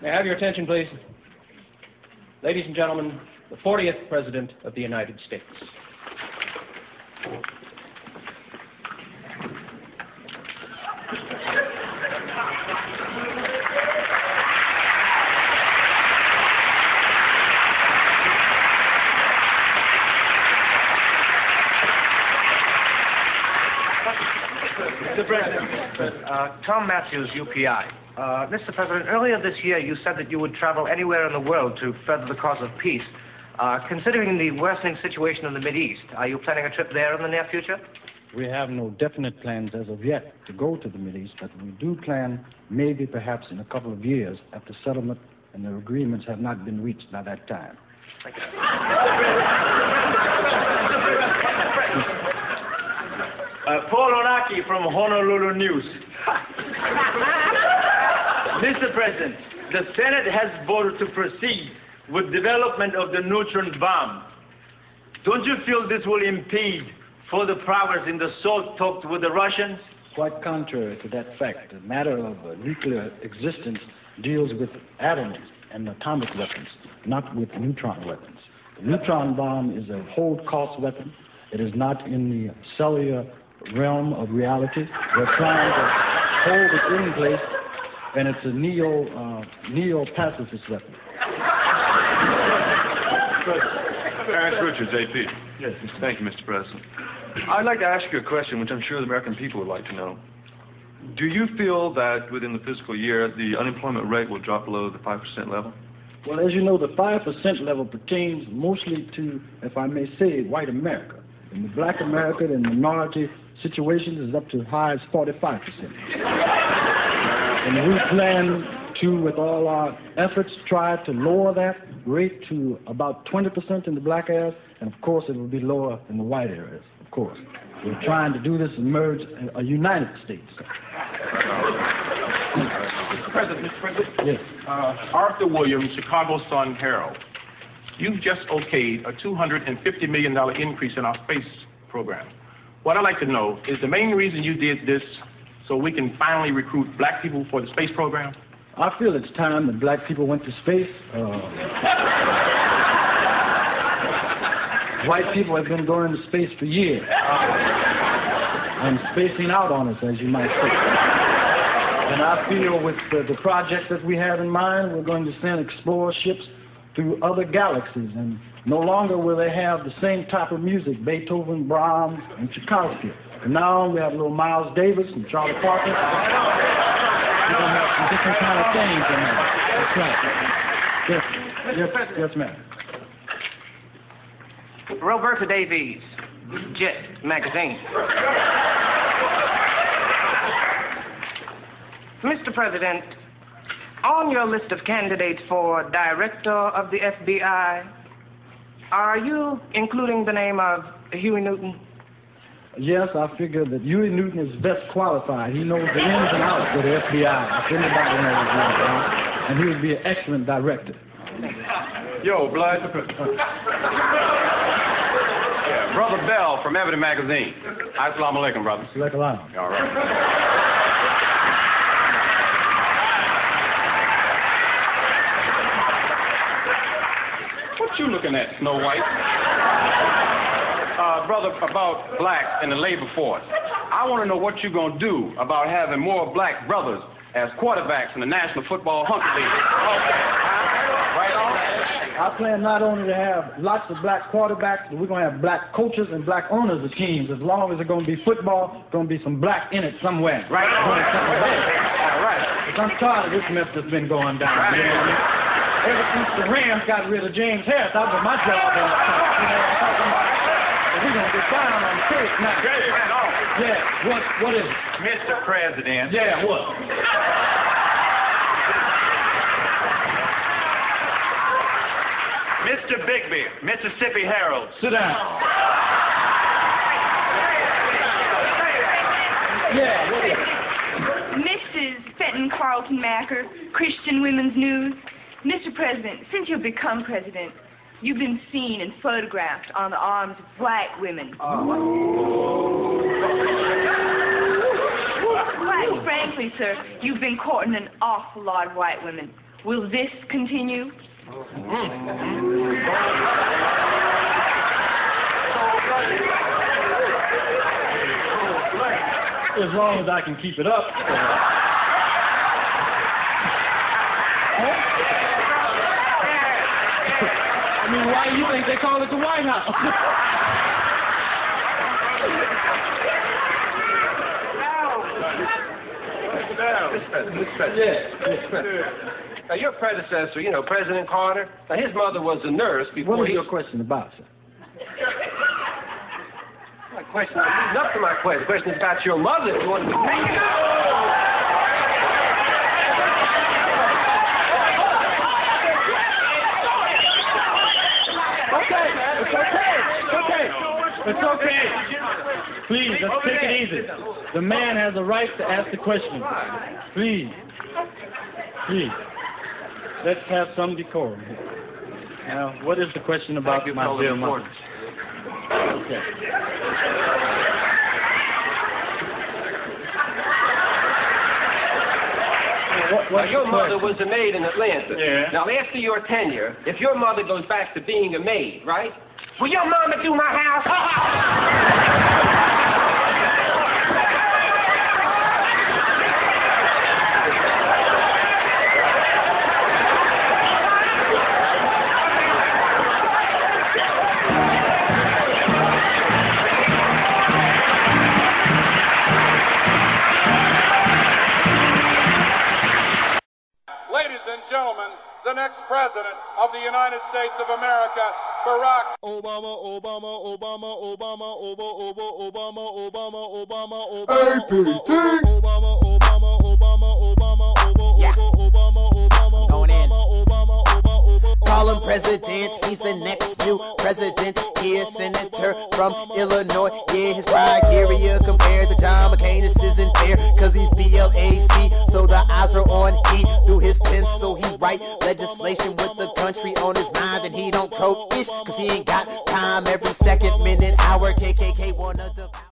May I have your attention, please? Ladies and gentlemen, the 40th President of the United States. Mr. President, Tom Matthews, UPI. Mr. President, earlier this year you said that you would travel anywhere in the world to further the cause of peace. Considering the worsening situation in the Mideast, are you planning a trip there in the near future? We have no definite plans as of yet to go to the Mideast, but we do plan maybe perhaps in a couple of years after settlement and the agreements have not been reached by that time. Thank you. Paul Onaki from Honolulu News. Mr. President, the Senate has voted to proceed with development of the neutron bomb. Don't you feel this will impede further progress in the SALT talks with the Russians? Quite contrary to that fact, the matter of nuclear existence deals with atoms and atomic weapons, not with neutron weapons. The neutron bomb is a hold-cost weapon. It is not in the cellular realm of reality. We're trying to hold it in place, and it's a neo-pacifist weapon. Ernest Richards, AP. Yes, Thank you, Mr. President. I'd like to ask you a question which I'm sure the American people would like to know. Do you feel that within the fiscal year the unemployment rate will drop below the 5% level? Well, as you know, the 5% level pertains mostly to, if I may say, white America. In the black America, the minority situation is up to as high as 45%. And we plan to, with all our efforts, try to lower that rate to about 20% in the black areas, and of course it will be lower in the white areas, of course. We're trying to do this and merge a United States. Mr. President. Yes. Arthur Williams, Chicago Sun-Herald. You've just okayed a $250 million increase in our space program. What I'd like to know is the main reason you did this so we can finally recruit black people for the space program? I feel it's time that black people went to space. White people have been going to space for years and spacing out on us, as you might say. And I feel with the project that we have in mind, we're going to send explorer ships through other galaxies, and no longer will they have the same type of music, Beethoven, Brahms, and Tchaikovsky. And now we have little Miles Davis and Charlie Parker. We're going to have some different kind of things in there. That's right. Yes, ma'am. Roberta Davies, Jet Magazine. Mr. President, on your list of candidates for director of the FBI, are you including the name of Huey Newton? Yes, I figure that Huey Newton is best qualified. He knows the ins and outs of the FBI, if anybody knows that, and he would be an excellent director. Yo, Blood. Yeah, Brother Bell from Ebony Magazine. Assalamu alaikum, brother. Assalamu alaikum. All right. What you looking at, Snow White? Brother, about blacks in the labor force. I want to know what you're going to do about having more black brothers as quarterbacks in the National Football Hunter League. Right on? I plan not only to have lots of black quarterbacks, but we're going to have black coaches and black owners of teams. As long as it's going to be football, there's going to be some black in it somewhere. Right on. All right. Because I'm tired of this mess that's been going down. Right. You know what I mean? Ever since the Rams got rid of James Harris, that was my job. We're going to get down on the case now. Yeah, what is it? Mr. President. Yeah, what? Mr. Bigby, Mississippi Herald. Sit down. Yeah, what is it? Mrs. Fenton Carlton Macker, Christian Women's News. Mr. President, since you've become president, you've been seen and photographed on the arms of black women. And frankly, sir, you've been courting an awful lot of white women. Will this continue? As long as I can keep it up. I mean, why do you think they call it the White House? Now, your predecessor, you know, President Carter, now his mother was a nurse before What is your question about, sir? My question is not to my question. The question is about your mother. You want to It's okay. Please, let's take it easy. The man has a right to ask the question. Please. Let's have some decorum. Now, what is the question about my dear mother? Okay. Now, your mother was a maid in Atlanta. Yeah. Now, after your tenure, if your mother goes back to being a maid, right? Will your mama do my house? Ladies and gentlemen, the next president of the United States of America, Barack Obama. Call him president, he's the next new president. Here, senator from Illinois. Yeah, his criteria compared to John McCain isn't fair, cause he's BLAC, so the eyes are on E. Through his pencil, he write legislation with the country on his mind, and he don't code-ish, cause he ain't got time every second, minute, hour. KKK wanna devour.